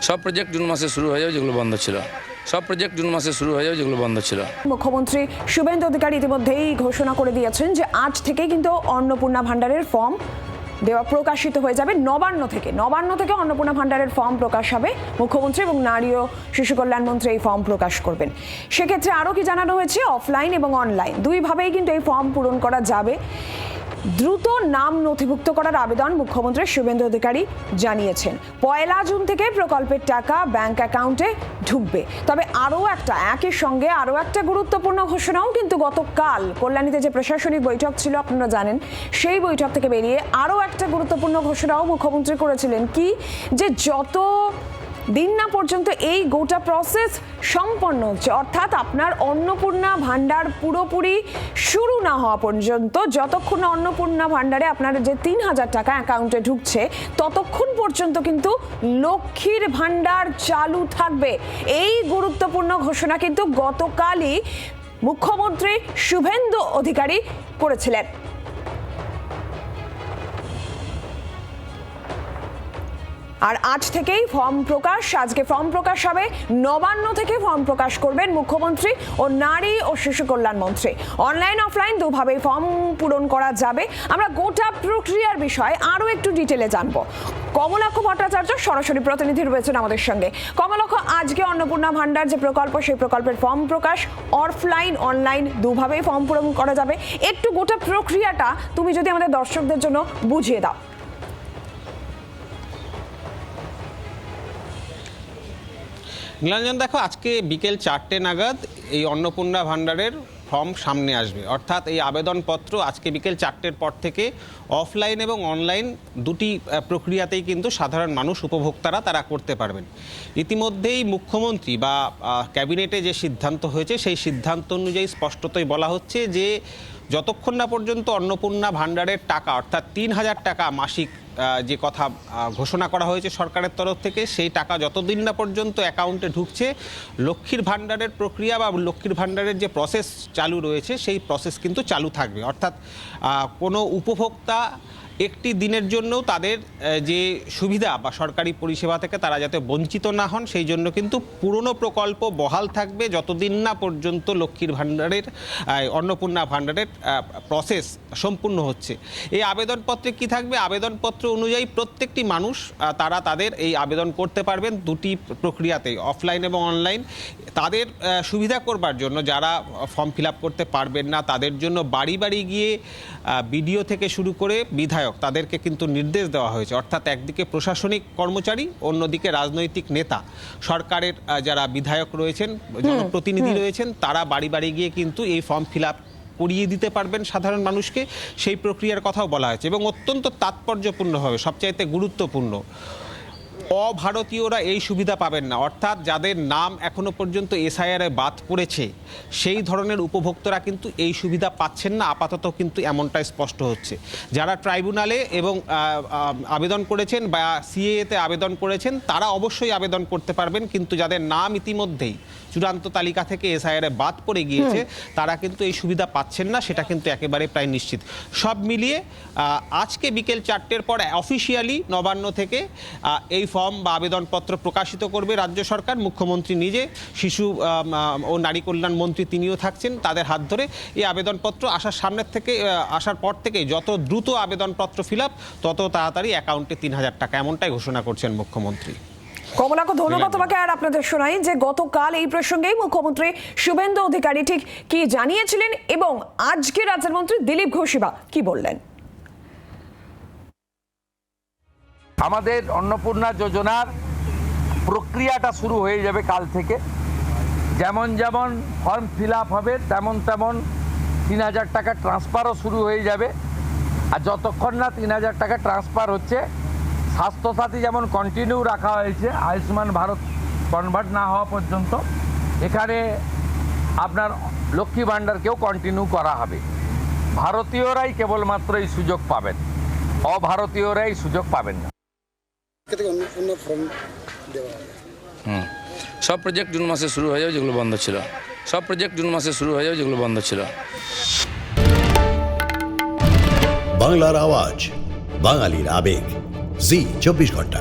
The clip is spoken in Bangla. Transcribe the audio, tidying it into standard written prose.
সব প্রজেক্ট জুন মাসে শুরু হয়ে যাবে যেগুলো বন্ধ ছিল। সব প্রজেক্ট জুন মাসে শুরু হয়ে যাবে যেগুলো বন্ধ ছিল। মুখ্যমন্ত্রী শুভেন্দু অধিকারী ইতিমধ্যেই ঘোষণা করে দিয়েছেন যে আজ থেকে কিন্তু অন্নপূর্ণা ভান্ডারের ফর্ম দেওয়া প্রকাশিত হয়ে যাবে। নবান্ন থেকে অন্নপূর্ণা ভান্ডারের ফর্ম প্রকাশ হবে। মুখ্যমন্ত্রী এবং নারী ও শিশু কল্যাণ মন্ত্রী এই ফর্ম প্রকাশ করবেন। সেক্ষেত্রে আরও কি জানানো হয়েছে, অফলাইন এবং অনলাইন দুইভাবেই কিন্তু এই ফর্ম পূরণ করা যাবে। দ্রুত নাম নথিভুক্ত করার আবেদন মুখ্যমন্ত্রী শুভেন্দু অধিকারী জানিয়েছেন। 1 জুন থেকে প্রকল্পের টাকা ব্যাংক অ্যাকাউন্টে ঢুকবে। তবে একই সঙ্গে আরও একটা গুরুত্বপূর্ণ ঘোষণাও কিন্তু গতকাল কল্যাণীতে যে প্রশাসনিক বৈঠক ছিল আপনারা জানেন, সেই বৈঠক থেকে বেরিয়ে আরও একটা গুরুত্বপূর্ণ ঘোষণাও মুখ্যমন্ত্রী করেছিলেন। কি যে যত দিন না পর্যন্ত এই গোটা প্রসেস সম্পন্ন হচ্ছে, অর্থাৎ আপনার অন্নপূর্ণা ভান্ডার পুরোপুরি শুরু না হওয়া পর্যন্ত, যতক্ষণ না অন্নপূর্ণা ভান্ডারে আপনার যে 3,000 টাকা অ্যাকাউন্টে ঢুকছে ততক্ষণ পর্যন্ত কিন্তু লক্ষ্মীর ভান্ডার চালু থাকবে। এই গুরুত্বপূর্ণ ঘোষণা কিন্তু গতকালই মুখ্যমন্ত্রী শুভেন্দু অধিকারী করেছিলেন। আর আজ থেকেই আজকে ফর্ম প্রকাশ হবে। নবান্ন থেকে ফর্ম প্রকাশ করবেন মুখ্যমন্ত্রী ও নারী ও শিশু কল্যাণ মন্ত্রী। অনলাইন অফলাইন দুভাবেই ফর্ম পূরণ করা যাবে। আমরা গোটা প্রক্রিয়ার বিষয়ে আরও একটু ডিটেলে জানবো। কমলাক্ষ ভট্টাচার্য সরাসরি প্রতিনিধি রয়েছেন আমাদের সঙ্গে। কমলাক্ষ, আজকে অন্নপূর্ণা ভান্ডার যে প্রকল্প, সেই প্রকল্পের ফর্ম প্রকাশ অফলাইন অনলাইন দুভাবেই ফর্ম পূরণ করা যাবে। একটু গোটা প্রক্রিয়াটা তুমি যদি আমাদের দর্শকদের জন্য বুঝিয়ে দাও। নীলাঞ্জন, দেখো, আজকে বিকেল 4টে নাগাদ এই অন্নপূর্ণা ভান্ডারের ফর্ম সামনে আসবে। অর্থাৎ এই আবেদনপত্র আজকে বিকেল 4টের পর থেকে অফলাইন এবং অনলাইন দুটি প্রক্রিয়াতেই কিন্তু সাধারণ মানুষ, উপভোক্তারা তারা করতে পারবেন। ইতিমধ্যেই মুখ্যমন্ত্রী বা ক্যাবিনেটে যে সিদ্ধান্ত হয়েছে, সেই সিদ্ধান্ত অনুযায়ী স্পষ্টতই বলা হচ্ছে যে যতক্ষণ না পর্যন্ত অন্নপূর্ণা ভান্ডারের টাকা অর্থাৎ 3,000 টাকা মাসিক যে কথা ঘোষণা করা হয়েছে সরকারের তরফ থেকে, সেই টাকা যতদিন না পর্যন্ত অ্যাকাউন্টে ঢুকছে, লক্ষ্মীর ভান্ডারের প্রক্রিয়া বা লক্ষ্মীর ভান্ডারের যে প্রসেস চালু রয়েছে, সেই প্রসেস কিন্তু চালু থাকবে। অর্থাৎ কোনো উপভোক্তা একটি দিনের জন্যও তাদের যে সুবিধা বা সরকারি পরিষেবা থেকে তারা যাতে বঞ্চিত না হন, সেই জন্য কিন্তু পুরনো প্রকল্প বহাল থাকবে যতদিন না পর্যন্ত লক্ষ্মীর ভান্ডারের অন্নপূর্ণা ভান্ডারের প্রসেস সম্পূর্ণ হচ্ছে। এই আবেদনপত্রে কি থাকবে? আবেদনপত্র অনুযায়ী প্রত্যেকটি মানুষ তারা তাদের এই আবেদন করতে পারবেন দুটি প্রক্রিয়াতেই, অফলাইন এবং অনলাইন। তাদের সুবিধা করবার জন্য যারা ফর্ম ফিল আপ করতে পারবেন না, তাদের জন্য বাড়ি বাড়ি গিয়ে বিডিও থেকে শুরু করে বিধায়ক তাদেরকে কিন্তু নির্দেশ দেওয়া হয়েছে। অর্থাৎ একদিকে প্রশাসনিক কর্মচারী, অন্যদিকে রাজনৈতিক নেতা, সরকারের যারা বিধায়ক রয়েছেন, জনপ্রতিনিধি রয়েছেন, তারা বাড়ি বাড়ি গিয়ে কিন্তু এই ফর্ম ফিল আপ করিয়ে দিতে পারবেন সাধারণ মানুষকে। সেই প্রক্রিয়ার কথাও বলা হয়েছে এবং অত্যন্ত তাৎপর্যপূর্ণভাবে, সবচাইতে গুরুত্বপূর্ণ, অভারতীয়রা এই সুবিধা পাবেন না। অর্থাৎ যাদের নাম এখনো পর্যন্ত এসআইআরে বাদ পড়েছে, সেই ধরনের উপভোক্তারা কিন্তু এই সুবিধা পাচ্ছেন না আপাতত, কিন্তু এমনটাই স্পষ্ট হচ্ছে। যারা ট্রাইব্যুনালে এবং আবেদন করেছেন বা সিএএতে আবেদন করেছেন, তারা অবশ্যই আবেদন করতে পারবেন, কিন্তু যাদের নাম ইতিমধ্যেই চূড়ান্ত তালিকা থেকে এসআইআরে বাদ পড়ে গিয়েছে, তারা কিন্তু এই সুবিধা পাচ্ছেন না, সেটা কিন্তু একেবারে প্রায় নিশ্চিত। সব মিলিয়ে আজকে বিকেল 4টের পর অফিসিয়ালি নবান্ন থেকে এই ফর্ম বা আবেদনপত্র প্রকাশিত করবে রাজ্য সরকার। মুখ্যমন্ত্রী নিজে, শিশু ও নারী কল্যাণ মন্ত্রী তিনিও থাকছেন, তাদের হাত ধরে এই আবেদনপত্র আসার পর থেকে যত দ্রুত আবেদনপত্র ফিল আপ, তত তাড়াতাড়ি অ্যাকাউন্টে 3,000 টাকা, এমনটাই ঘোষণা করছেন মুখ্যমন্ত্রী। কমলাক্ষ, ধন্যবাদ তোমাকে। আর আপনাদের শোনাই যে গতকাল এই প্রসঙ্গেই মুখ্যমন্ত্রী শুভেন্দু অধিকারী ঠিক কি জানিয়েছিলেন এবং আজকে রাজ্যের মন্ত্রী দিলীপ ঘোষিবা কি বললেন। আমাদের অন্নপূর্ণা যোজনার প্রক্রিয়াটা শুরু হয়ে যাবে কাল থেকে। যেমন যেমন ফর্ম ফিল আপ হবে, তেমন 3,000 টাকা ট্রান্সফারও শুরু হয়ে যাবে। আর যতক্ষণ না 3,000 টাকা ট্রান্সফার হচ্ছে, স্বাস্থ্যসাথী যেমন কন্টিনিউ রাখা হয়েছে, আয়ুষ্মান ভারত কনভার্ট না হওয়া পর্যন্ত, এখানে আপনার লক্ষ্মী ভাণ্ডারকেও কন্টিনিউ করা হবে। ভারতীয়রাই কেবলমাত্র এই সুযোগ পাবেন, অভারতীয়রা এই সুযোগ পাবেন না। সব প্রজেক্ট জুন মাসে শুরু হয়ে যাবে যেগুলো বন্ধ ছিল। সব প্রজেক্ট জুন মাসে শুরু হয়ে যাবে যেগুলো বন্ধ ছিল। বাংলার আওয়াজ, বাঙালির আবেগ, জি 24 ঘন্টা।